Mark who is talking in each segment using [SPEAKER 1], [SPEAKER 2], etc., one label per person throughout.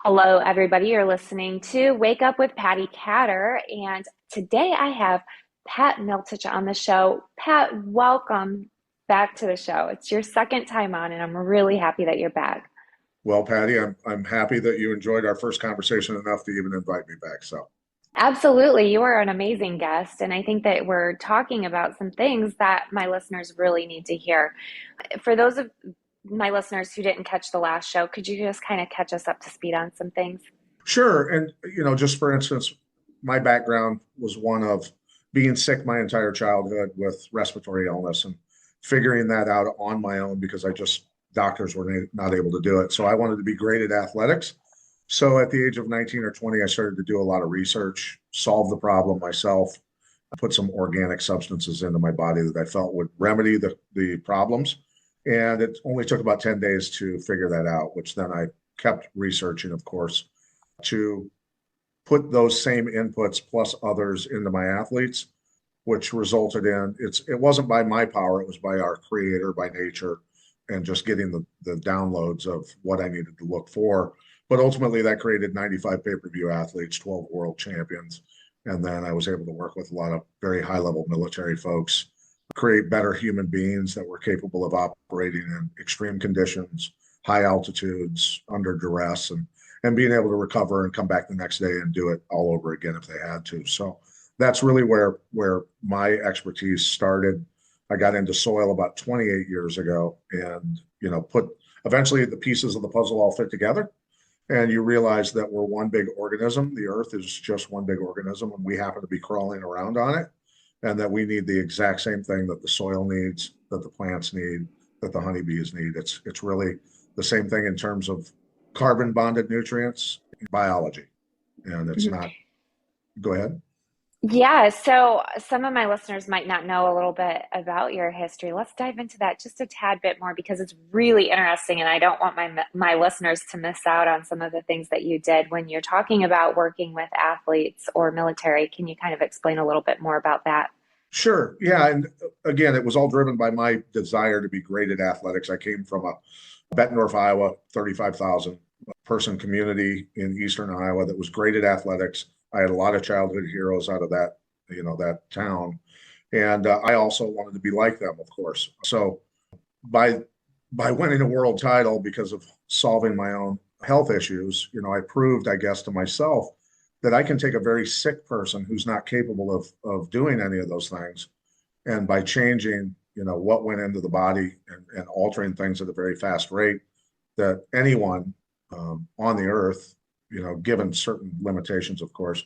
[SPEAKER 1] Hello, everybody. You're listening to Wake Up with Patty Catter, and today I have Pat Miltich on the show. Pat, welcome back to the show. It's your second time on, and I'm really happy that you're back.
[SPEAKER 2] Well, Patty, I'm happy that you enjoyed our first conversation enough to even invite me back. So,
[SPEAKER 1] Absolutely. You are an amazing guest, and I think that we're talking about some things that my listeners really need to hear. For those of my listeners who didn't catch the last show, could you just kind of catch us up to speed on some things?
[SPEAKER 2] sure. And, just for instance, my background was one of being sick my entire childhood with respiratory illness and figuring that out on my own because doctors were not able to do it. So I wanted to be great at athletics. So at the age of 19 or 20, I started to do a lot of research, solve the problem myself, put some organic substances into my body that I felt would remedy the problems. And it only took about 10 days to figure that out, which then I kept researching, of course, to put those same inputs plus others into my athletes, which resulted in it wasn't by my power, it was by our creator, by nature, and just getting the downloads of what I needed to look for. But ultimately, that created 95 pay-per-view athletes, 12 world champions. And then I was able to work with a lot of very high-level military folks, create better human beings that were capable of operating in extreme conditions, high altitudes, under duress, and being able to recover and come back the next day and do it all over again if they had to. So that's really where my expertise started. I got into soil about 28 years ago, and put eventually the pieces of the puzzle all fit together, and you realize that we're one big organism. The earth is just one big organism, and we happen to be crawling around on it, and that we need the exact same thing that the soil needs, that the plants need, that the honeybees need. It's really the same thing in terms of carbon bonded nutrients in biology. And it's
[SPEAKER 1] Mhm.
[SPEAKER 2] not, go ahead.
[SPEAKER 1] Yeah, so some of my listeners might not know a little bit about your history. Let's dive into that just a tad bit more because it's really interesting, and I don't want my listeners to miss out on some of the things that you did when you're talking about working with athletes or military. Can you kind of explain a little bit more about that?
[SPEAKER 2] Sure. Yeah. And again, it was all driven by my desire to be great at athletics. I came from a Bettendorf, Iowa, 35,000 person community in Eastern Iowa that was great at athletics. I had a lot of childhood heroes out of that town. And I also wanted to be like them, of course. So by by winning a world title because of solving my own health issues, I proved, I guess, to myself that I can take a very sick person who's not capable of doing any of those things, and by changing, what went into the body and altering things at a very fast rate, that anyone on the earth, given certain limitations, of course,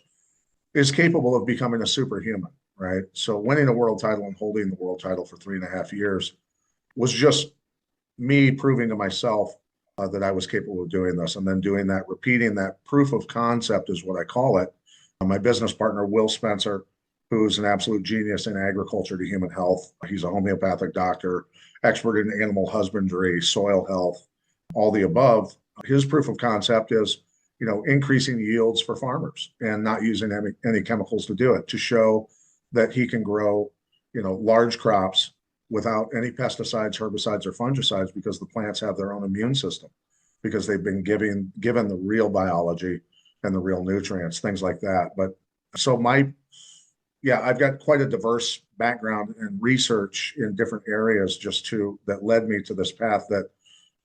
[SPEAKER 2] is capable of becoming a superhuman, right? So winning a world title and holding the world title for 3.5 years was just me proving to myself that I was capable of doing this, and then doing that, repeating that proof of concept is what I call it. My business partner, Will Spencer, who's an absolute genius in agriculture to human health. He's a homeopathic doctor, expert in animal husbandry, soil health, all the above. His proof of concept is, increasing yields for farmers and not using any chemicals to do it, to show that he can grow, large crops without any pesticides, herbicides, or fungicides, because the plants have their own immune system, because they've been given the real biology and the real nutrients, things like that. But so yeah, I've got quite a diverse background and research in different areas that led me to this path that,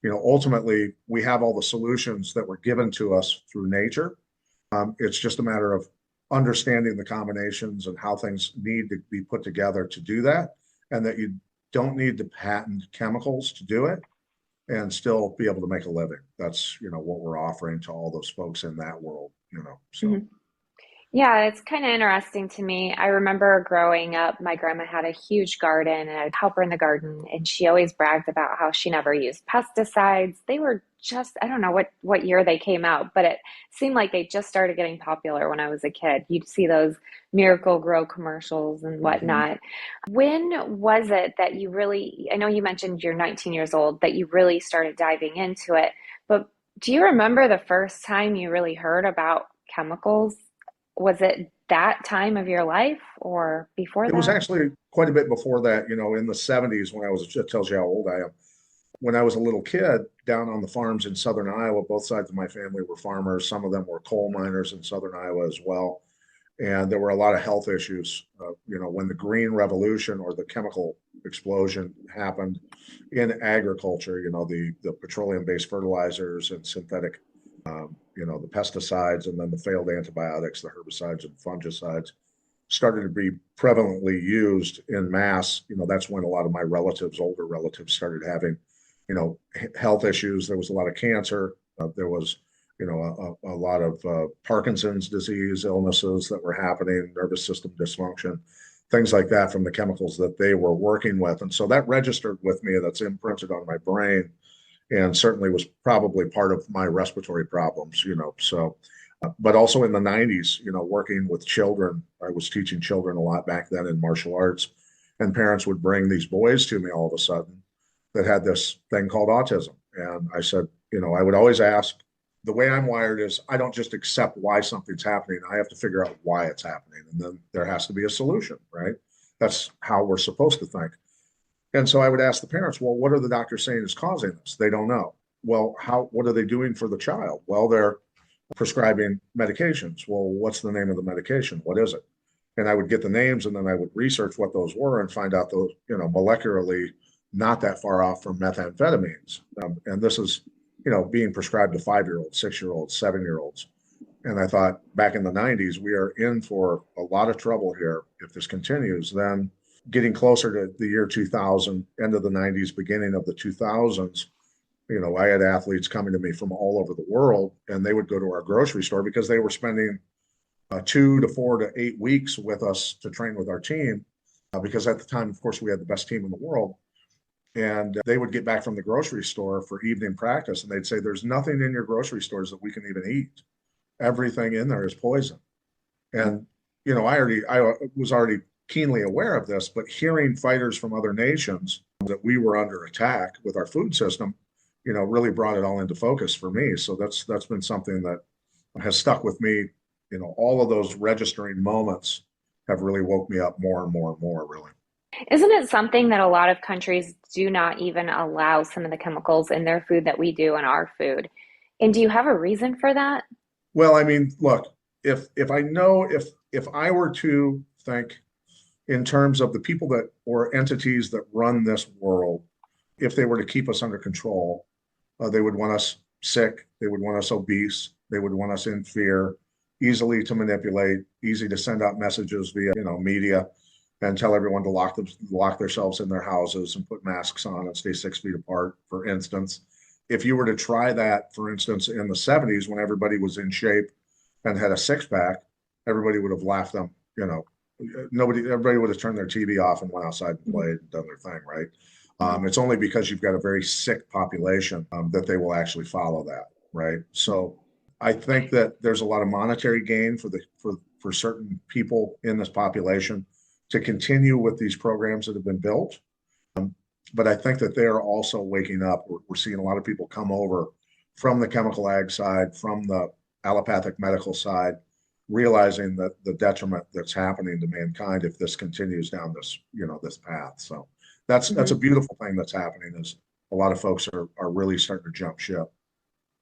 [SPEAKER 2] ultimately we have all the solutions that were given to us through nature. It's just a matter of understanding the combinations and how things need to be put together to do that, and that you don't need to patent chemicals to do it and still be able to make a living. That's, what we're offering to all those folks in that world. So.
[SPEAKER 1] Mhm. Yeah, it's kind of interesting to me. I remember growing up, my grandma had a huge garden and I'd help her in the garden, and she always bragged about how she never used pesticides. They were just, I don't know what year they came out, but it seemed like they just started getting popular when I was a kid. You'd see those Miracle Grow commercials and
[SPEAKER 2] Mhm.
[SPEAKER 1] whatnot. When was it that you really, I know you mentioned you're 19 years old, that you really started diving into it, but do you remember the first time you really heard about chemicals? Was it that time of your life or before
[SPEAKER 2] It was
[SPEAKER 1] that?
[SPEAKER 2] actually quite a bit before that, in the 70s when it tells you how old I am. when I was a little kid down on the farms in southern Iowa, both sides of my family were farmers. Some of them were coal miners in southern Iowa as well. And there were a lot of health issues. When the Green Revolution or the chemical explosion happened in agriculture, the petroleum-based fertilizers and synthetic, the pesticides and then the failed antibiotics, the herbicides and fungicides started to be prevalently used in mass. That's when a lot of my relatives, older relatives, started having, health issues. There was a lot of cancer. There was a lot of Parkinson's disease illnesses that were happening, nervous system dysfunction, things like that from the chemicals that they were working with. And so that registered with me, that's imprinted on my brain, and certainly was probably part of my respiratory problems, so. But also in the 90s, working with children, I was teaching children a lot back then in martial arts, and parents would bring these boys to me all of a sudden that had this thing called autism. And I said, I would always ask, the way I'm wired is I don't just accept why something's happening. I have to figure out why it's happening. And then there has to be a solution, right? That's how we're supposed to think. And so I would ask the parents, well, what are the doctors saying is causing this? They don't know. Well, what are they doing for the child? Well, they're prescribing medications. Well, what's the name of the medication? What is it? And I would get the names, and then I would research what those were and find out those, molecularly not that far off from methamphetamines. And this is, being prescribed to 5-year-olds, 6-year-olds, 7-year-olds. And I thought back in the 90s, we are in for a lot of trouble here if this continues. Then getting closer to the year 2000, end of the 90s, beginning of the 2000s, I had athletes coming to me from all over the world, and they would go to our grocery store because they were spending 2 to 4 to 8 weeks with us to train with our team. Because at the time, of course, we had the best team in the world. And they would get back from the grocery store for evening practice, and they'd say, there's nothing in your grocery stores that we can even eat. Everything in there is poison. And, I was already keenly aware of this, but hearing fighters from other nations that we were under attack with our food system, really brought it all into focus for me. So that's been something that has stuck with me. All of those registering moments have really woke me up more and more and more, really.
[SPEAKER 1] Isn't it something that a lot of countries do not even allow some of the chemicals in their food that we do in our food? And do you have a reason for that?
[SPEAKER 2] Well, I mean, look, if I were to think in terms of the people that or entities that run this world, if they were to keep us under control, they would want us sick, they would want us obese, they would want us in fear, easily to manipulate, easy to send out messages via media and tell everyone to lock themselves in their houses and put masks on and stay 6 feet apart, for instance. If you were to try that, for instance, in the 70s when everybody was in shape and had a six-pack, everybody would have laughed them, everybody would have turned their TV off and went outside and played and done their thing, right? It's only because you've got a very sick population that they will actually follow that, right? So I think that there's a lot of monetary gain for certain people in this population to continue with these programs that have been built. But I think that they're also waking up. We're seeing a lot of people come over from the chemical ag side, from the allopathic medical side, realizing that the detriment that's happening to mankind if this continues down this path. So that's a beautiful thing that's happening, is a lot of folks are really starting to jump ship.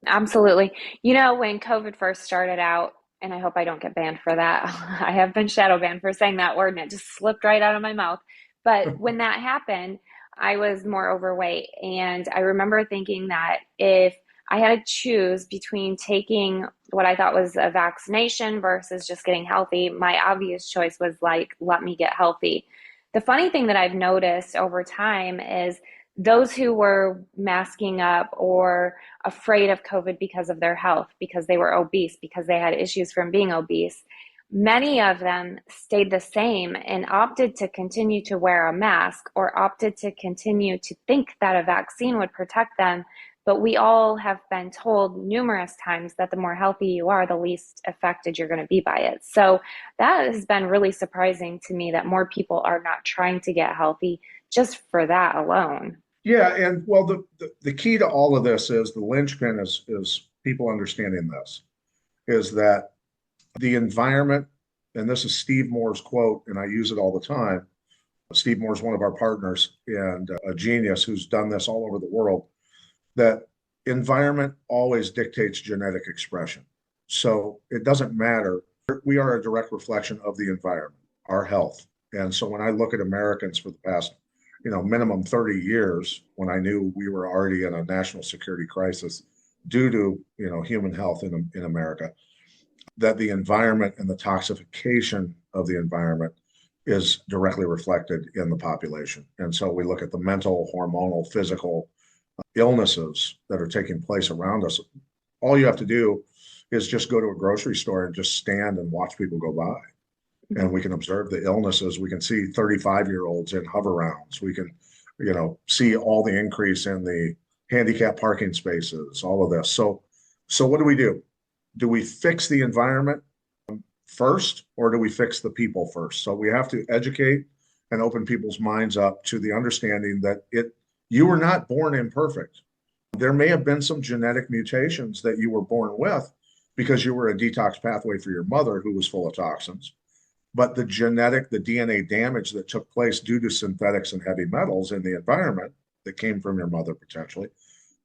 [SPEAKER 1] Absolutely. When COVID first started out, and I hope I don't get banned for that. I have been shadow banned for saying that word and it just slipped right out of my mouth. But when that happened, I was more overweight. And I remember thinking that if I had to choose between taking what I thought was a vaccination versus just getting healthy, my obvious choice was like, let me get healthy. The funny thing that I've noticed over time is those who were masking up or afraid of COVID because of their health, because they were obese, because they had issues from being obese, many of them stayed the same and opted to continue to wear a mask or opted to continue to think that a vaccine would protect them. But we all have been told numerous times that the more healthy you are, the least affected you're going to be by it. So that has been really surprising to me that more people are not trying to get healthy just for that alone.
[SPEAKER 2] Yeah, and well, the key to all of this is the linchpin is people understanding this, is that the environment, and this is Steve Moore's quote, and I use it all the time, Steve Moore's one of our partners and a genius who's done this all over the world, that environment always dictates genetic expression. So it doesn't matter. We are a direct reflection of the environment, our health. And so when I look at Americans for the past, minimum 30 years, when I knew we were already in a national security crisis due to, human health in America, that the environment and the toxification of the environment is directly reflected in the population. And so we look at the mental, hormonal, physical illnesses that are taking place around us. All you have to do is just go to a grocery store and just stand and watch people go by. And we can observe the illnesses. We can see 35-year-olds in hover rounds. We can, see all the increase in the handicap parking spaces, all of this. So what do? Do we fix the environment first, or do we fix the people first? So we have to educate and open people's minds up to the understanding that you were not born imperfect. There may have been some genetic mutations that you were born with because you were a detox pathway for your mother who was full of toxins. But the DNA damage that took place due to synthetics and heavy metals in the environment that came from your mother potentially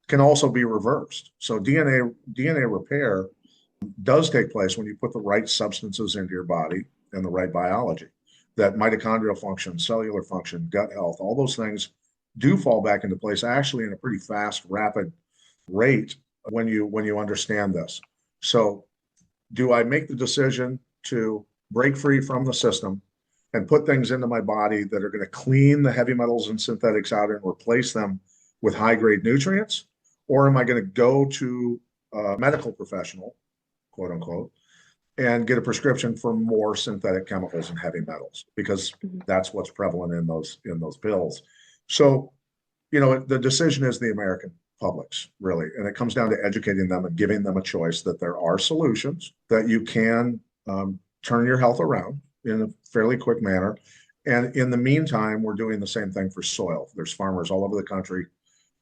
[SPEAKER 2] can also be reversed. So DNA repair does take place when you put the right substances into your body and the right biology. That mitochondrial function, cellular function, gut health, all those things do fall back into place actually in a pretty fast, rapid rate when you understand this. So do I make the decision to break free from the system and put things into my body that are going to clean the heavy metals and synthetics out and replace them with high grade nutrients? Or am I going to go to a medical professional, quote unquote, and get a prescription for more synthetic chemicals and heavy metals, because that's what's prevalent in those pills. So, the decision is the American public's, really, and it comes down to educating them and giving them a choice that there are solutions that you can turn your health around in a fairly quick manner. And in the meantime, we're doing the same thing for soil. There's farmers all over the country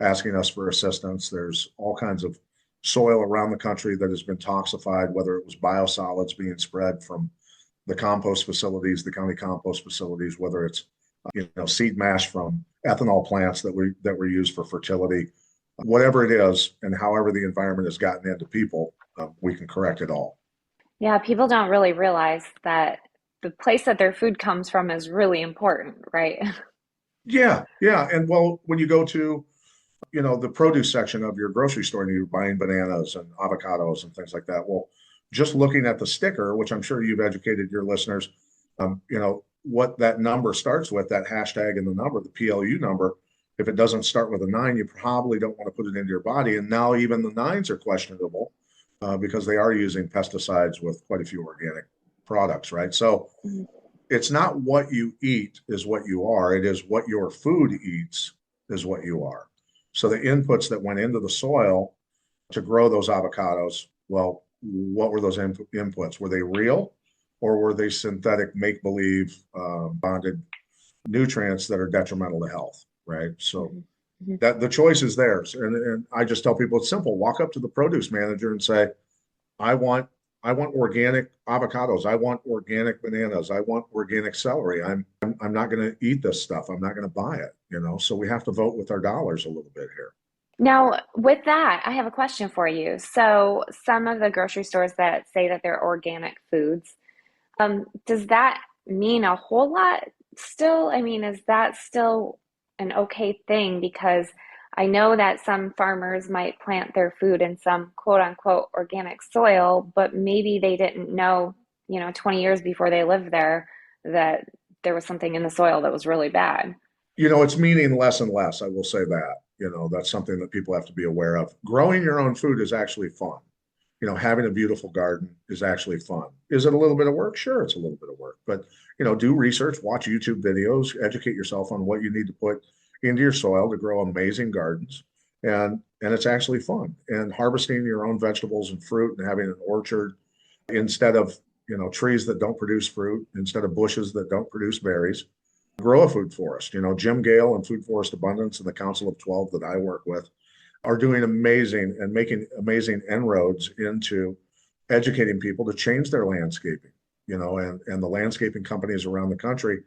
[SPEAKER 2] asking us for assistance. There's all kinds of soil around the country that has been toxified, whether it was biosolids being spread from the compost facilities, the county compost facilities, whether it's seed mash from ethanol plants that were used for fertility, whatever it is, and however the environment has gotten into people, we can correct it all.
[SPEAKER 1] Yeah, people don't really realize that the place that their food comes from is really important, right?
[SPEAKER 2] Yeah, yeah. And well, when you go to, the produce section of your grocery store and you're buying bananas and avocados and things like that, well, just looking at the sticker, which I'm sure you've educated your listeners, what that number starts with, that hashtag and the number, the PLU number, if it doesn't start with a 9, you probably don't want to put it into your body. And now even the 9s are questionable because they are using pesticides with quite a few organic products, right? So it's not what you eat is what you are. It is what your food eats is what you are. So the inputs that went into the soil to grow those avocados, well, what were those inputs? Were they real, or were they synthetic, make-believe, bonded nutrients that are detrimental to health, right? So that the choice is theirs. And I just tell people it's simple. Walk up to the produce manager and say, I want organic avocados. I want organic bananas. I want organic celery. I'm not going to eat this stuff. I'm not going to buy it, So we have to vote with our dollars a little bit here.
[SPEAKER 1] Now, with that, I have a question for you. So, some of the grocery stores that say that they're organic foods, does that mean a whole lot still? I mean, is that still an okay thing? Because I know that some farmers might plant their food in some quote unquote organic soil, but maybe they didn't know, 20 years before they lived there that there was something in the soil that was really bad.
[SPEAKER 2] It's meaning less and less. I will say that. That's something that people have to be aware of. Growing your own food is actually fun. Having a beautiful garden is actually fun. Is it a little bit of work? Sure, it's a little bit of work, but do research, watch YouTube videos, educate yourself on what you need to put into your soil to grow amazing gardens. And it's actually fun. And harvesting your own vegetables and fruit and having an orchard instead of, trees that don't produce fruit, instead of bushes that don't produce berries, grow a food forest. Jim Gale and Food Forest Abundance and the Council of 12 that I work with are doing amazing and making amazing inroads into educating people to change their landscaping, and the landscaping companies around the country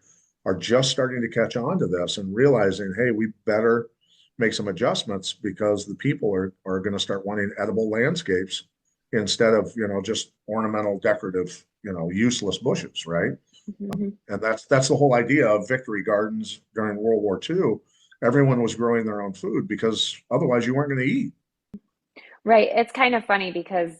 [SPEAKER 2] are just starting to catch on to this and realizing, hey, we better make some adjustments because the people are going to start wanting edible landscapes instead of, just ornamental, decorative, useless bushes, right?
[SPEAKER 1] Mhm.
[SPEAKER 2] And that's the whole idea of victory gardens during World War II. Everyone was growing their own food because otherwise you weren't going to eat.
[SPEAKER 1] Right. It's kind of funny because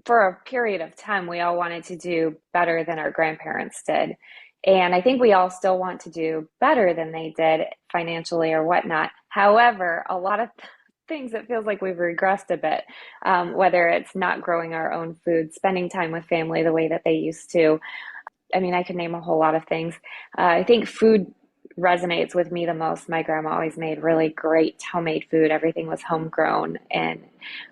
[SPEAKER 1] for a period of time, we all wanted to do better than our grandparents did. And I think we all still want to do better than they did financially or whatnot. However, a lot of things it feels like we've regressed a bit, whether it's not growing our own food, spending time with family the way that they used to. I mean, I could name a whole lot of things. I think food resonates with me the most. My grandma always made really great homemade food. Everything was homegrown, and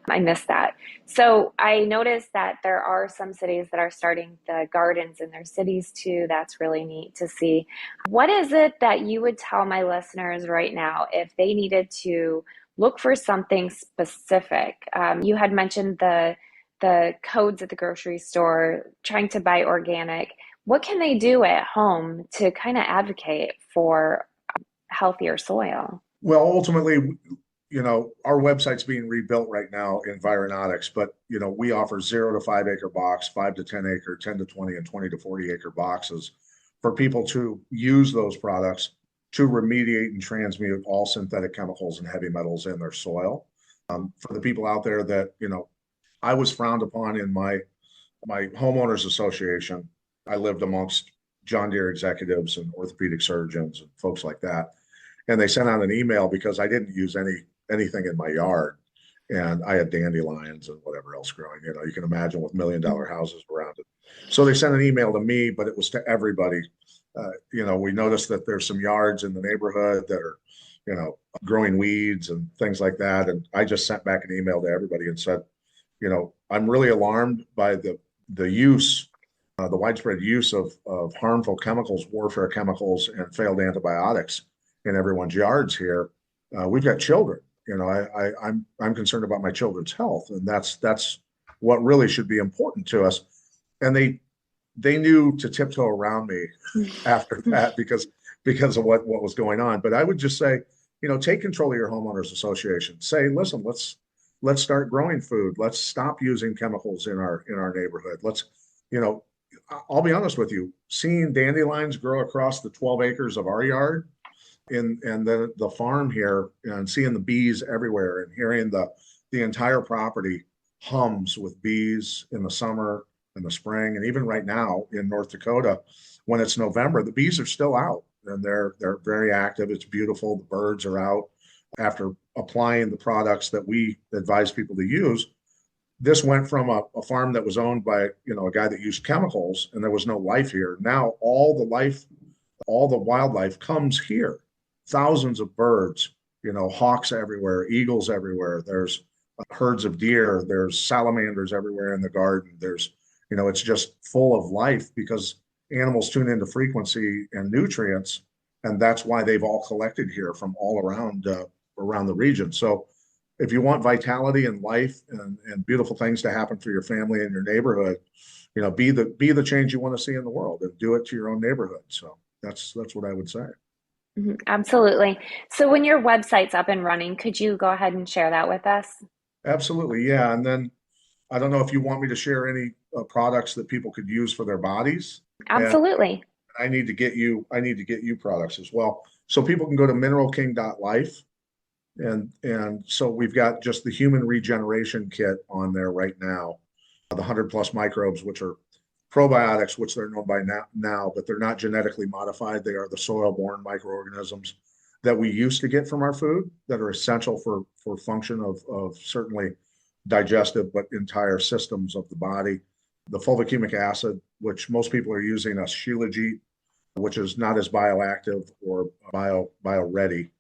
[SPEAKER 1] I miss that. So I noticed that there are some cities that are starting the gardens in their cities too. That's really neat to see. What is it that you would tell my listeners right now if they needed to look for something specific? You had mentioned the codes at the grocery store, trying to buy organic. What can they do at home to kind of advocate for healthier soil?
[SPEAKER 2] Well, ultimately, our website's being rebuilt right now in Environautics, but we offer 0 to 5 acre box, 5 to 10 acre, 10 to 20, and 20 to 40 acre boxes for people to use those products to remediate and transmute all synthetic chemicals and heavy metals in their soil. For the people out there that, I was frowned upon in my homeowners association. I lived amongst John Deere executives and orthopedic surgeons and folks like that. And they sent out an email because I didn't use anything in my yard. And I had dandelions and whatever else growing. You can imagine with $1 million houses around it. So they sent an email to me, but it was to everybody. We noticed that there's some yards in the neighborhood that are, growing weeds and things like that. And I just sent back an email to everybody and said, I'm really alarmed by the use, the widespread use of harmful chemicals, warfare chemicals, and failed antibiotics in everyone's yards here. We've got children. I'm concerned about my children's health, and that's what really should be important to us. And they knew to tiptoe around me after that because of what was going on. But I would just say, take control of your homeowners association. Say, listen, let's start growing food. Let's stop using chemicals in our neighborhood. You know, I'll be honest with you, seeing dandelions grow across the 12 acres of our yard and the farm here and seeing the bees everywhere and hearing the entire property hums with bees in the summer and the spring. And even right now in North Dakota, when it's November, the bees are still out and they're very active. It's beautiful. The birds are out after applying the products that we advise people to use. This went from a farm that was owned by a guy that used chemicals and there was no life here. Now all the wildlife comes here. Thousands of birds, hawks everywhere, eagles everywhere. There's herds of deer. There's salamanders everywhere in the garden. It's just full of life because animals tune into frequency and nutrients, and that's why they've all collected here from all around the region. So if you want vitality and life and beautiful things to happen for your family and your neighborhood, be the change you want to see in the world and do it to your own neighborhood. So that's what I would say.
[SPEAKER 1] Mhm. Absolutely. So when your website's up and running, could you go ahead and share that with us?
[SPEAKER 2] Absolutely, yeah. And then I don't know if you want me to share any products that people could use for their bodies, and
[SPEAKER 1] Absolutely.
[SPEAKER 2] I need to get you products as well, so people can go to mineralking.life. And so we've got just the human regeneration kit on there right now, the 100 plus microbes, which are probiotics, which they're known by now, but they're not genetically modified. They are the soil-borne microorganisms that we used to get from our food that are essential for function of certainly digestive, but entire systems of the body. The fulvic acid, which most people are using a shilajit, which is not as bioactive or bio ready.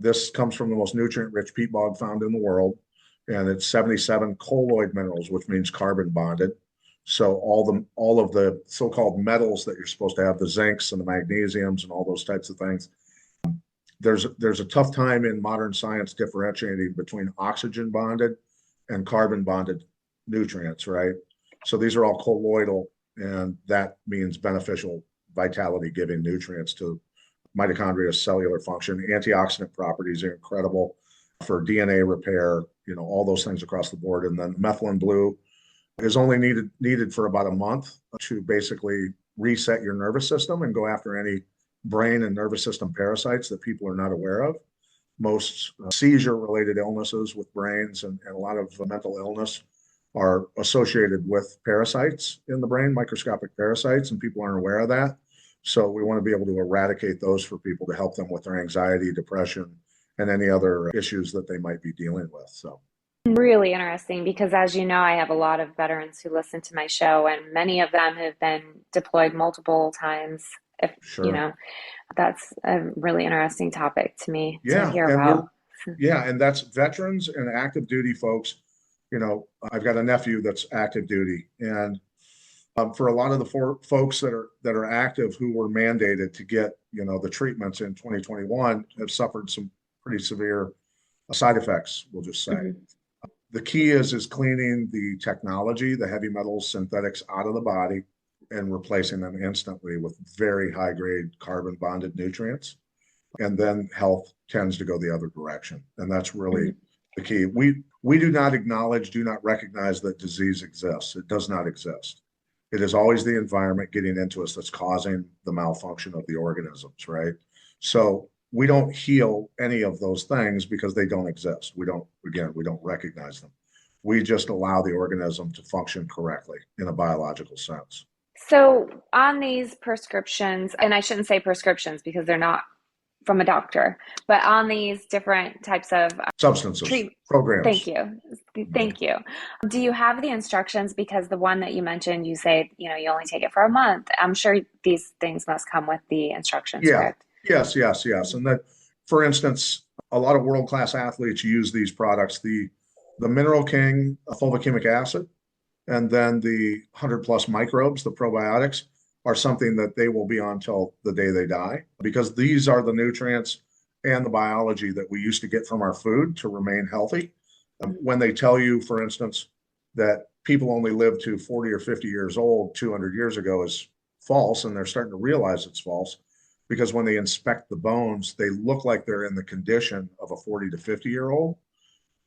[SPEAKER 2] This comes from the most nutrient-rich peat bog found in the world, and it's 77 colloid minerals, which means carbon bonded. So all of the so-called metals that you're supposed to have, the zincs and the magnesiums and all those types of things, there's a tough time in modern science differentiating between oxygen bonded and carbon bonded nutrients, right? So these are all colloidal, and that means beneficial vitality giving nutrients to mitochondria, cellular function. Antioxidant properties are incredible for DNA repair, all those things across the board. And then methylene blue is only needed for about a month to basically reset your nervous system and go after any brain and nervous system parasites that people are not aware of. Most seizure-related illnesses with brains and a lot of mental illness are associated with parasites in the brain, microscopic parasites, and people aren't aware of that. So we want to be able to eradicate those for people to help them with their anxiety, depression, and any other issues that they might be dealing with. So
[SPEAKER 1] Really interesting because, as you know, I have a lot of veterans who listen to my show, and many of them have been deployed multiple times. If you
[SPEAKER 2] sure.
[SPEAKER 1] know, that's a really interesting topic to me to
[SPEAKER 2] Yeah,
[SPEAKER 1] hear
[SPEAKER 2] and
[SPEAKER 1] about.
[SPEAKER 2] that's veterans and active duty folks. I've got a nephew that's active duty, and for a lot of the folks that are active who were mandated to get the treatments in 2021 have suffered some pretty severe side effects. We'll just say
[SPEAKER 1] Mhm.
[SPEAKER 2] the key is cleaning the technology, the heavy metals, synthetics out of the body, and replacing them instantly with very high grade carbon bonded nutrients. And then health tends to go the other direction. And that's really
[SPEAKER 1] Mhm.
[SPEAKER 2] the key. We do not acknowledge, do not recognize that disease exists. It does not exist. It is always the environment getting into us that's causing the malfunction of the organisms, right? So we don't heal any of those things because they don't exist. We don't recognize them. We just allow the organism to function correctly in a biological sense.
[SPEAKER 1] So, on these prescriptions, and I shouldn't say prescriptions because they're not from a doctor, but on these different types of
[SPEAKER 2] Substances,
[SPEAKER 1] treat. Thank
[SPEAKER 2] programs.
[SPEAKER 1] you.
[SPEAKER 2] Yeah.
[SPEAKER 1] Thank you. Do you have the instructions? Because the one that you mentioned, you say, you only take it for a month. I'm sure these things must come with the instructions,
[SPEAKER 2] Yeah.
[SPEAKER 1] correct?
[SPEAKER 2] Yes. And that, for instance, a lot of world-class athletes use these products. The Mineral King fulvic acid and then the 100 plus microbes, the probiotics, are something that they will be on till the day they die because these are the nutrients and the biology that we used to get from our food to remain healthy. When they tell you, for instance, that people only live to 40 or 50 years old 200 years ago is false, and they're starting to realize it's false because when they inspect the bones, they look like they're in the condition of a 40 to 50-year-old.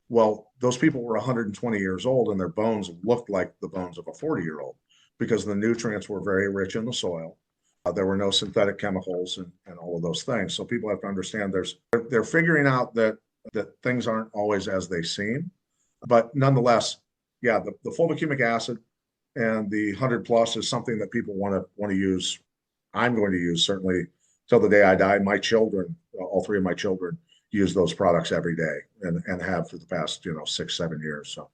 [SPEAKER 2] Well, those people were 120 years old and their bones looked like the bones of a 40-year-old because the nutrients were very rich in the soil. There were no synthetic chemicals and all of those things. So people have to understand they're figuring out that things aren't always as they seem. But nonetheless, yeah, the fulvic acid and the 100 plus is something that people want to use. I'm going to use certainly till the day I die. My children, all three of my children, use those products every day and have for the past 6 7 years. So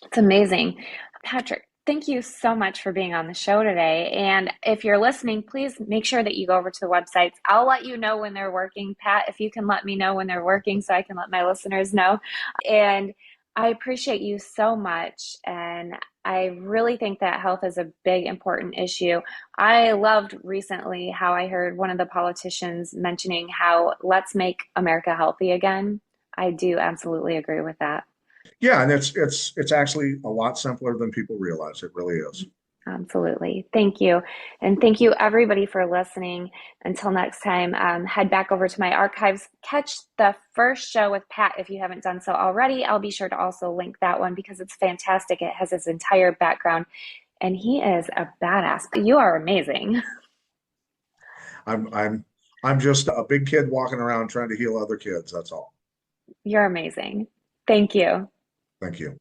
[SPEAKER 1] It's amazing. Patrick, thank you so much for being on the show today. And if you're listening, please make sure that you go over to the websites. I'll let you know when they're working. Pat, if you can let me know when they're working so I can let my listeners know. And I appreciate you so much. And I really think that health is a big, important issue. I loved recently how I heard one of the politicians mentioning how let's make America healthy again. I do absolutely agree with that.
[SPEAKER 2] yeah, and it's actually a lot simpler than people realize. It really is.
[SPEAKER 1] Absolutely. Thank you. And thank you, everybody, for listening. Until next time, head back over to my archives. Catch the first show with Pat if you haven't done so already. I'll be sure to also link that one because it's fantastic. It has his entire background, and he is a badass. You are amazing.
[SPEAKER 2] I'm just a big kid walking around trying to heal other kids. That's all.
[SPEAKER 1] You're amazing. Thank you.
[SPEAKER 2] Thank you.